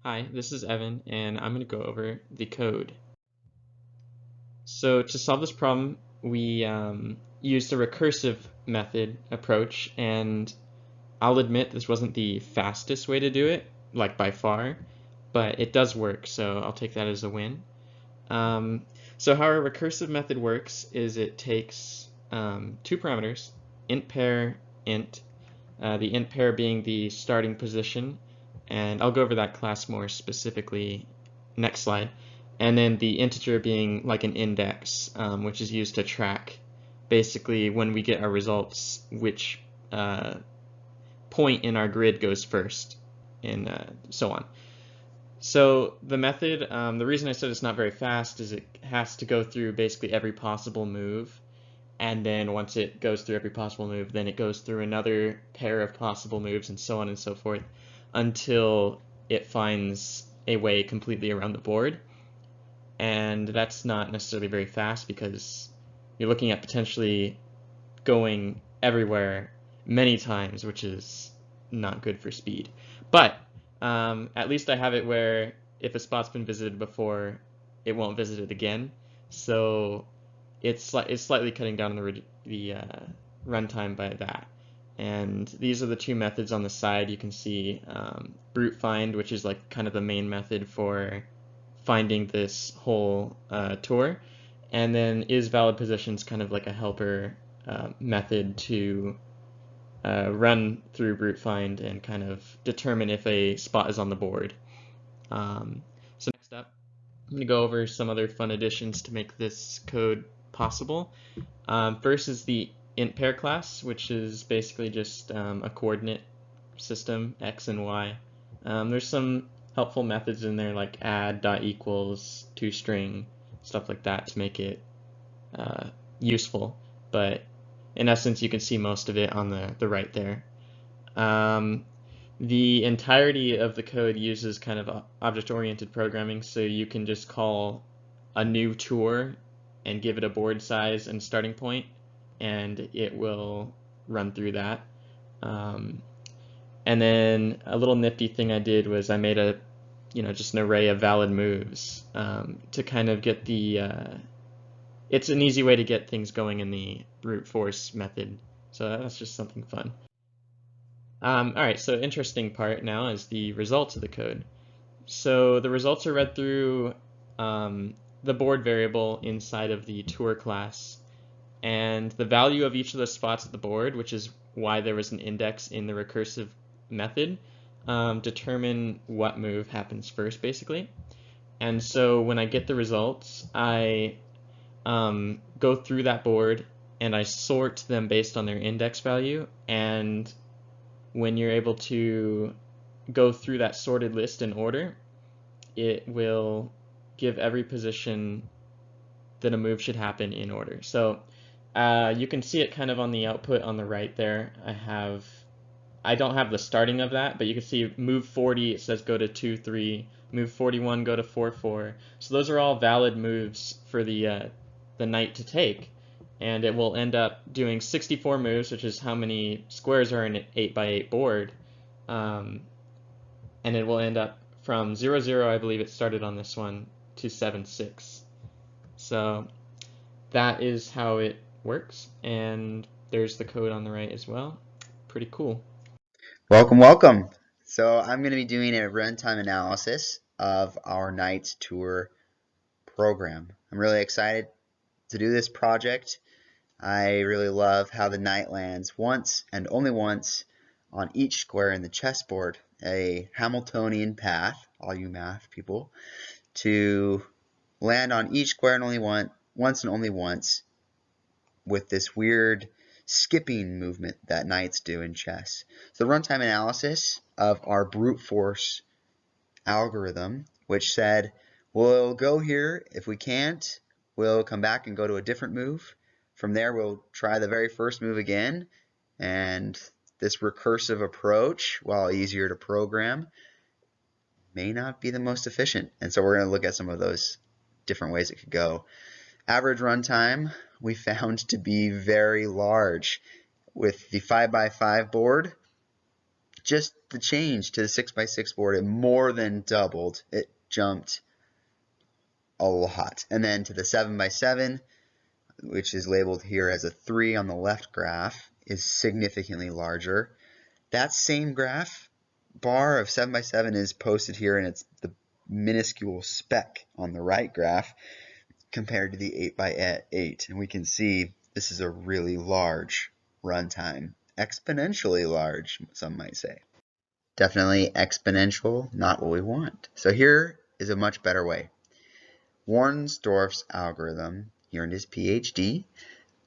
Hi, this is Evan, and I'm going to go over the code. So to solve this problem, we used a recursive method approach, and I'll admit this wasn't the fastest way to do it, like by far, but it does work, so I'll take that as a win. So how our recursive method works is it takes two parameters, int pair, int, the int pair being the starting position, and I'll go over that class more specifically next slide, and then the integer being like an index, which is used to track basically when we get our results which point in our grid goes first, and so on. So the method, the reason I said it's not very fast is it has to go through basically every possible move, and then once it goes through every possible move, then it goes through another pair of possible moves and so on and so forth until it finds a way completely around the board. And that's not necessarily very fast because you're looking at potentially going everywhere many times, which is not good for speed. But at least I have it where if a spot's been visited before, it won't visit it again. So it's slightly cutting down on the runtime by that. And these are the two methods on the side. You can see brute find, which is like kind of the main method for finding this whole tour, and then is valid positions kind of like a helper method to run through brute find and kind of determine if a spot is on the board. So next up, I'm going to go over some other fun additions to make this code possible. First is the int pair class, which is basically just a coordinate system, x and y. There's some helpful methods in there like add, dot equals, toString, stuff like that to make it useful. But in essence, you can see most of it on the right there. The entirety of the code uses kind of object-oriented programming, so you can just call a new tour and give it a board size and starting point, and it will run through that. And then a little nifty thing I did was I made just an array of valid moves to kind of get it's an easy way to get things going in the brute force method. So that's just something fun. All right, so interesting part now is the results of the code. So the results are read through the board variable inside of the tour class, and the value of each of the spots at the board, which is why there was an index in the recursive method, determine what move happens first, basically. And so when I get the results, I go through that board and I sort them based on their index value. And when you're able to go through that sorted list in order, it will give every position that a move should happen in order. So you can see it kind of on the output on the right there. I don't have the starting of that, but you can see move 40, it says go to 2, 3, move 41, go to 4, 4. So those are all valid moves for the knight to take, and it will end up doing 64 moves, which is how many squares are in an 8x8 board, and it will end up from 0, 0, I believe it started on this one, to 7, 6. So that is how it works, and there's the code on the right as well. Pretty cool. Welcome, welcome. So I'm going to be doing a runtime analysis of our Knight's Tour program. I'm really excited to do this project. I really love how the knight lands once and only once on each square in the chessboard, a Hamiltonian path, all you math people, to land on each square and once and only once with this weird skipping movement that knights do in chess. So the runtime analysis of our brute force algorithm, which said we'll go here, if we can't, we'll come back and go to a different move. From there, we'll try the very first move again, and this recursive approach, while easier to program, may not be the most efficient. And so we're going to look at some of those different ways it could go. Average runtime we found to be very large. With the 5x5 board, just the change to the 6x6 board, it more than doubled. It jumped a lot. And then to the 7x7, which is labeled here as a 3 on the left graph, is significantly larger. That same graph bar of 7x7 is posted here, and it's the minuscule speck on the right graph compared to the 8x8. And we can see this is a really large runtime. Exponentially large, some might say. Definitely exponential, not what we want. So here is a much better way. Warnsdorf's algorithm, he earned his PhD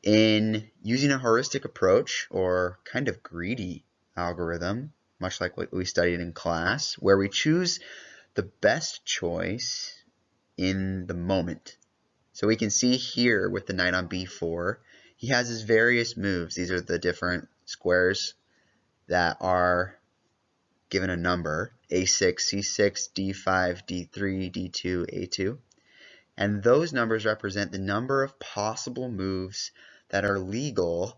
in using a heuristic approach, or kind of greedy algorithm, much like what we studied in class, where we choose the best choice in the moment. So we can see here with the knight on b4, he has his various moves. These are the different squares that are given a number: a6, c6, d5, d3, d2, a2. And those numbers represent the number of possible moves that are legal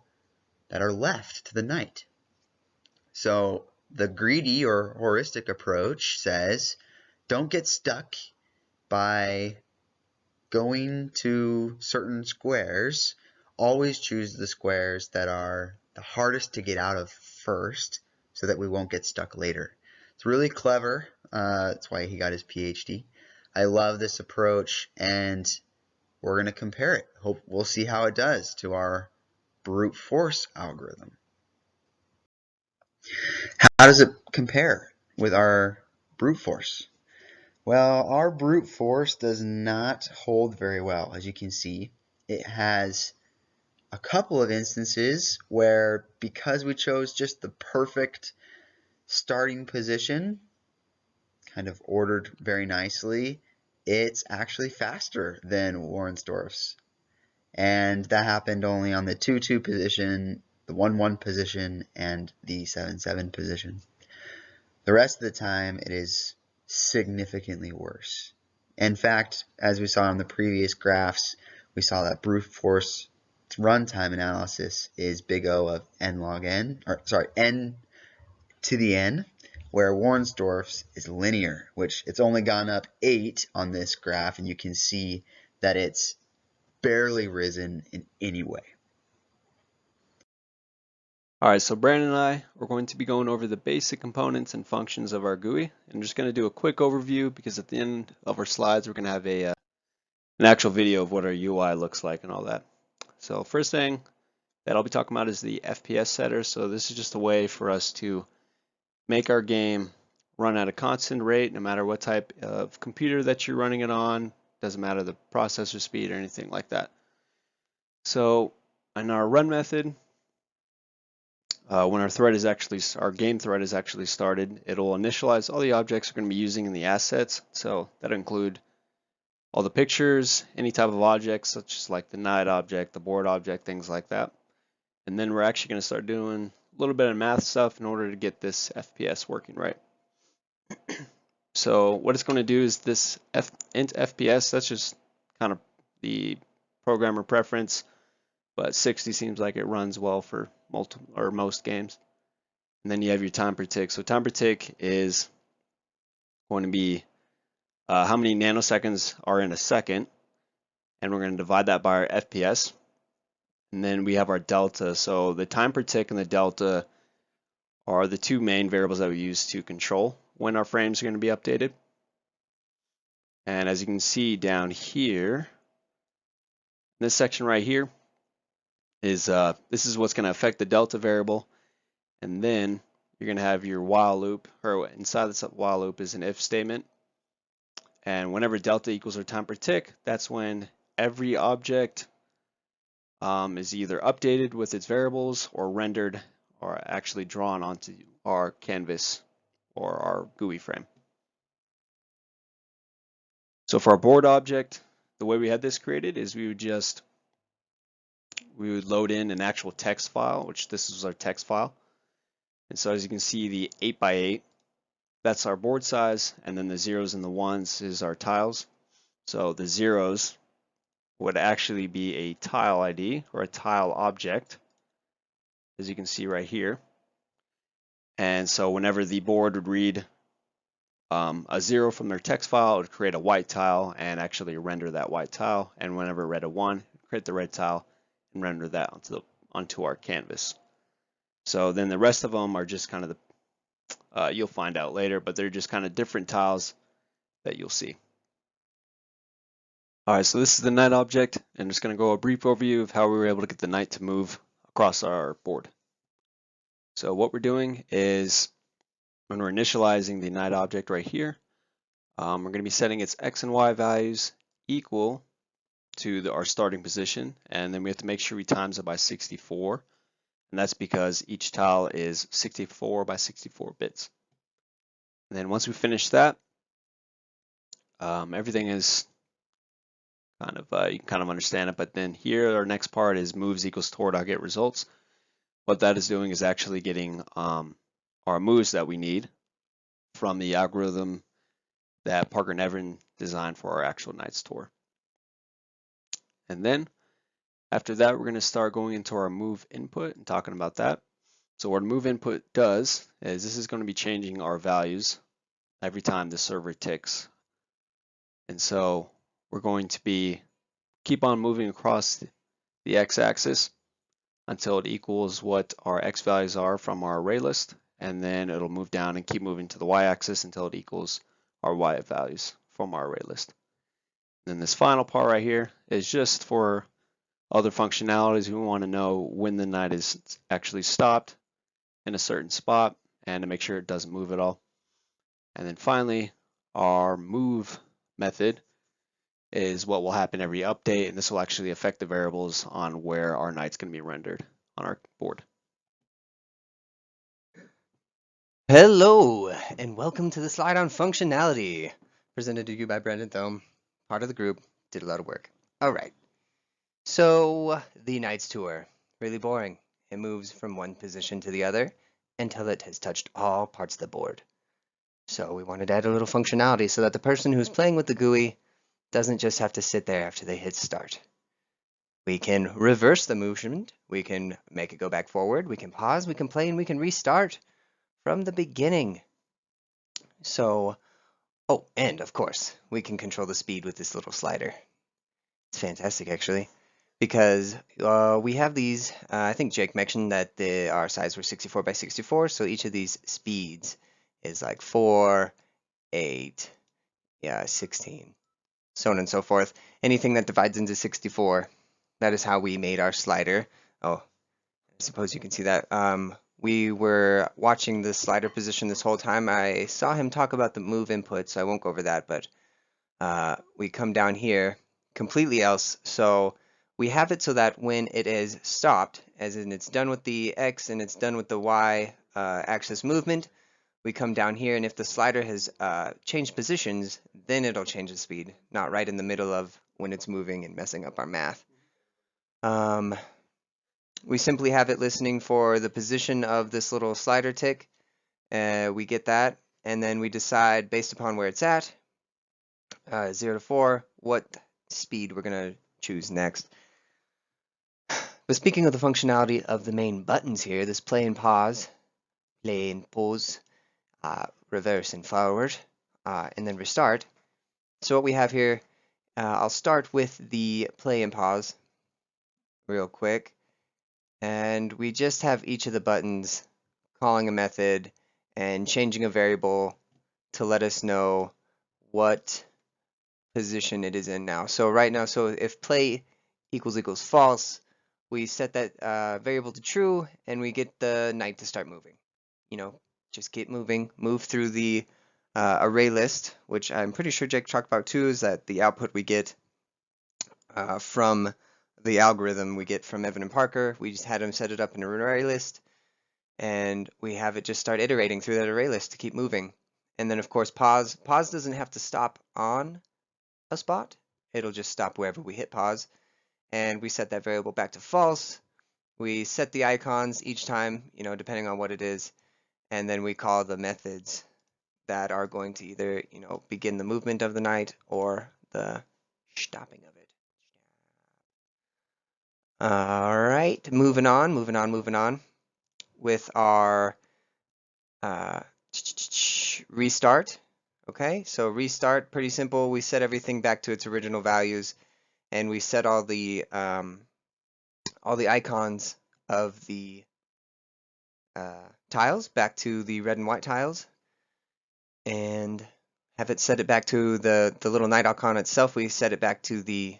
that are left to the knight. So the greedy or heuristic approach says, don't get stuck by going to certain squares. Always choose the squares that are the hardest to get out of first, so that we won't get stuck later. It's really clever. That's why he got his PhD. I love this approach, and we're going to compare it. We'll see how it does to our brute force algorithm. How does it compare with our brute force? Well, our brute force does not hold very well. As you can see, it has a couple of instances where, because we chose just the perfect starting position, kind of ordered very nicely, it's actually faster than Warnsdorf's. And that happened only on the 2-2 position, the 1-1 position, and the 7-7 position. The rest of the time, it is significantly worse. In fact, as we saw in the previous graphs, we saw that brute force runtime analysis is big O of n log n, or sorry, n to the n, where Warnsdorf's is linear, which it's only gone up 8 on this graph, and you can see that it's barely risen in any way. Alright, so Brandon and I are going to be going over the basic components and functions of our GUI. I'm just going to do a quick overview, because at the end of our slides we're going to have an actual video of what our UI looks like and all that. So first thing that I'll be talking about is the FPS setter. So this is just a way for us to make our game run at a constant rate no matter what type of computer that you're running it on. Doesn't matter the processor speed or anything like that. So in our run method, when our game thread is actually started, it'll initialize all the objects we're going to be using in the assets. So that'll include all the pictures, any type of objects, such as like the knight object, the board object, things like that. And then we're actually going to start doing a little bit of math stuff in order to get this FPS working right. So what it's going to do is this int FPS, that's just kind of the programmer preference, but 60 seems like it runs well for most games. And then you have your time per tick. So time per tick is going to be how many nanoseconds are in a second, and we're going to divide that by our FPS. And then we have our delta. So the time per tick and the delta are the two main variables that we use to control when our frames are going to be updated. And as you can see down here, this section right here is this is what's going to affect the delta variable. And then you're going to have your while loop, or inside this while loop is an if statement. And whenever delta equals our time per tick, that's when every object is either updated with its variables or rendered or actually drawn onto our canvas or our GUI frame. So for our board object, the way we had this created is we would load in an actual text file, which this is our text file. And so as you can see, the 8x8, that's our board size, and then the zeros and the ones is our tiles. So the zeros would actually be a tile ID or a tile object, as you can see right here. And so whenever the board would read a 0 from their text file, it would create a white tile and actually render that white tile. And whenever it read a 1, create the red tile and render that onto our canvas. So then the rest of them are just kind of you'll find out later, but they're just kind of different tiles that you'll see. All right, so this is the knight object, and I'm just going to go a brief overview of how we were able to get the knight to move across our board. So what we're doing is when we're initializing the knight object right here, we're going to be setting its x and y values equal to our starting position, and then we have to make sure we times it by 64, and that's because each tile is 64 by 64 bits. And then once we finish that, everything is kind of, you can kind of understand it, but then here our next part is moves equals toward.get results. What that is doing is actually getting our moves that we need from the algorithm that Parker and Evan designed for our actual Knights tour. And then after that, we're going to start going into our move input and talking about that. So what move input does is this is going to be changing our values every time the server ticks. And so we're going to keep on moving across the x-axis until it equals what our x values are from our array list, and then it'll move down and keep moving to the y-axis until it equals our y values from our array list. Then this final part right here is just for other functionalities. We want to know when the knight is actually stopped in a certain spot and to make sure it doesn't move at all. And then finally, our move method is what will happen every update, and this will actually affect the variables on where our knight's going to be rendered on our board. Hello, and welcome to the Slide On Functionality, presented to you by Branden Thome, part of the group, did a lot of work. All right, so the Knights Tour, really boring. It moves from one position to the other until it has touched all parts of the board. So we wanted to add a little functionality so that the person who's playing with the GUI doesn't just have to sit there after they hit start. We can reverse the movement, we can make it go back forward, we can pause, we can play, and we can restart from the beginning. So, oh, and of course, we can control the speed with this little slider. It's fantastic, actually, because we have these, I think Jake mentioned that our size were 64 by 64, so each of these speeds is like 4, 8, 16, so on and so forth. Anything that divides into 64, that is how we made our slider. Oh, I suppose you can see that. We were watching the slider position this whole time. I saw him talk about the move input, so I won't go over that, but we come down here completely else. So we have it so that when it is stopped, as in it's done with the X and it's done with the Y axis movement, we come down here, and if the slider has changed positions, then it'll change the speed, not right in the middle of when it's moving and messing up our math. We simply have it listening for the position of this little slider tick. We get that, and then we decide based upon where it's at, 0 to 4, what speed we're going to choose next. But speaking of the functionality of the main buttons here, this play and pause, reverse and forward, and then restart. So what we have here, I'll start with the play and pause real quick. And we just have each of the buttons calling a method and changing a variable to let us know what position it is in now. So right now, so if play equals false, we set that variable to true, and we get the knight to start moving. You know, just get moving, move through the array list, which I'm pretty sure Jake talked about too, is that the output we get from the algorithm we get from Evan and Parker. We just had them set it up in an array list, and we have it just start iterating through that array list to keep moving. And then of course pause. Pause doesn't have to stop on a spot. It'll just stop wherever we hit pause. And we set that variable back to false. We set the icons each time, you know, depending on what it is. And then we call the methods that are going to either, you know, begin the movement of the knight or the stopping of it. All right, moving on with our restart. Okay, so restart, pretty simple. We set everything back to its original values, and we set all the icons of the tiles back to the red and white tiles, and have it set it back to the little knight icon itself. We set it back to the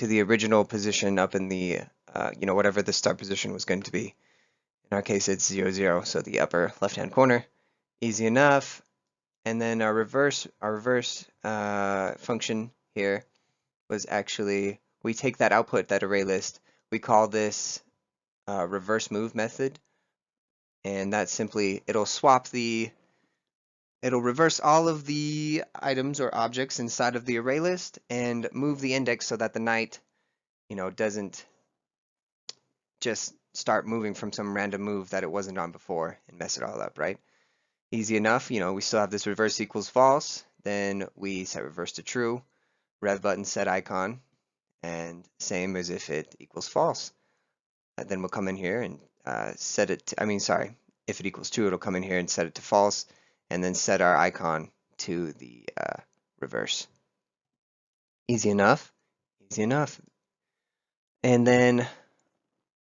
original position up in the whatever the start position was going to be. In our case, it's 0, 0, so the upper left-hand corner. Easy enough. And then our reverse function here was actually, we take that output, that array list, we call this reverse move method, and that simply, it'll reverse all of the items or objects inside of the array list and move the index so that the knight, doesn't just start moving from some random move that it wasn't on before and mess it all up, right? Easy enough. We still have this reverse equals false. Then we set reverse to true, rev button set icon, and same as if it equals false. And then we'll come in here and set it to, if it equals true, it'll come in here and set it to false, and then set our icon to the reverse. Easy enough. Easy enough. And then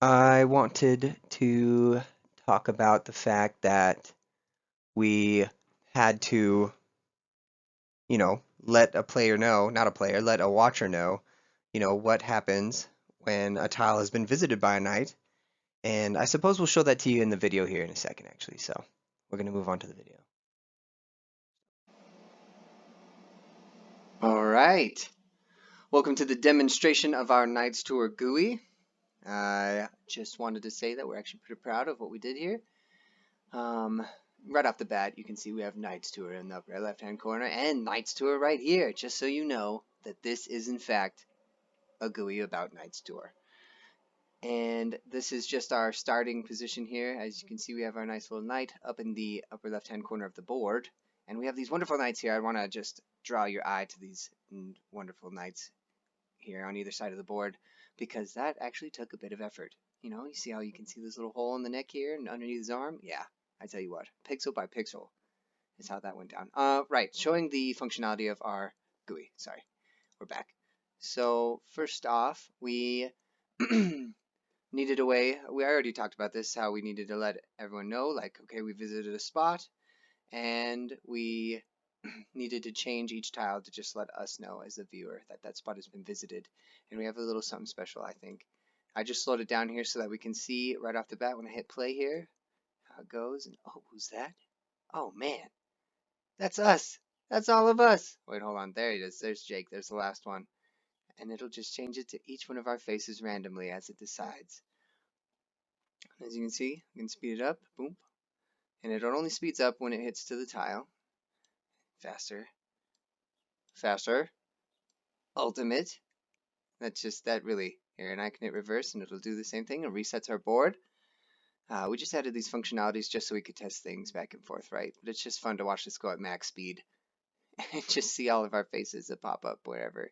I wanted to talk about the fact that we had to, let a player know, not a player, let a watcher know, what happens when a tile has been visited by a knight. And I suppose we'll show that to you in the video here in a second, actually. So we're going to move on to the video. All right. Welcome to the demonstration of our Knights Tour GUI. I just wanted to say that we're actually pretty proud of what we did here. Right off the bat, you can see we have Knights Tour in the upper left-hand corner and Knights Tour right here, just so you know that this is in fact a GUI about Knights Tour. And this is just our starting position here. As you can see, we have our nice little knight up in the upper left-hand corner of the board. And we have these wonderful knights here. I want to just draw your eye to these wonderful knights here on either side of the board, because that actually took a bit of effort. You see how you can see this little hole in the neck here and underneath his arm? Yeah, I tell you what, pixel by pixel is how that went down. Right, showing the functionality of our GUI. Sorry, we're back. So first off, we needed a way, we already talked about this, how we needed to let everyone know, like, okay, we visited a spot, and we needed to change each tile to just let us know as the viewer that that spot has been visited. And we have a little something special, I think. I just slowed it down here so that we can see right off the bat when I hit play here how it goes. And oh, who's that? Oh man, that's us. That's all of us. Wait, hold on. There it is. There's Jake. There's the last one. And it'll just change it to each one of our faces randomly as it decides. As you can see, you can speed it up. Boom. And it only speeds up when it hits to the tile. Faster. Faster. Ultimate. That really. Here, and I can hit reverse and it'll do the same thing and resets our board. We just added these functionalities just so we could test things back and forth, right? But it's just fun to watch this go at max speed and just see all of our faces that pop up wherever.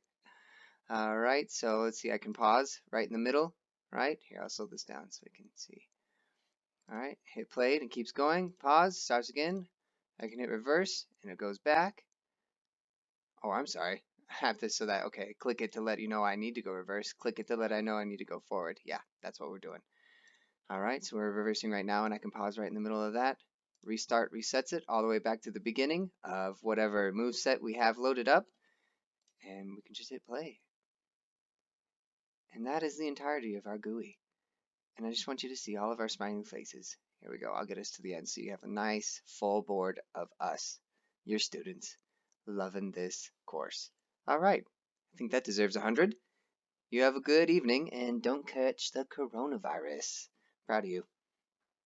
All right, so let's see, I can pause right in the middle, right? Here, I'll slow this down so we can see. All right, hit play and it keeps going. Pause, starts again. I can hit reverse and it goes back. Oh, I'm sorry. I have this so that, okay, click it to let you know I need to go reverse. Click it to let I know I need to go forward. Yeah, that's what we're doing. All right, so we're reversing right now and I can pause right in the middle of that. Restart resets it all the way back to the beginning of whatever move set we have loaded up. And we can just hit play. And that is the entirety of our GUI. And I just want you to see all of our smiling faces. Here we go. I'll get us to the end so you have a nice full board of us, your students, loving this course. All right. I think that deserves 100. You have a good evening and don't catch the coronavirus. Proud of you.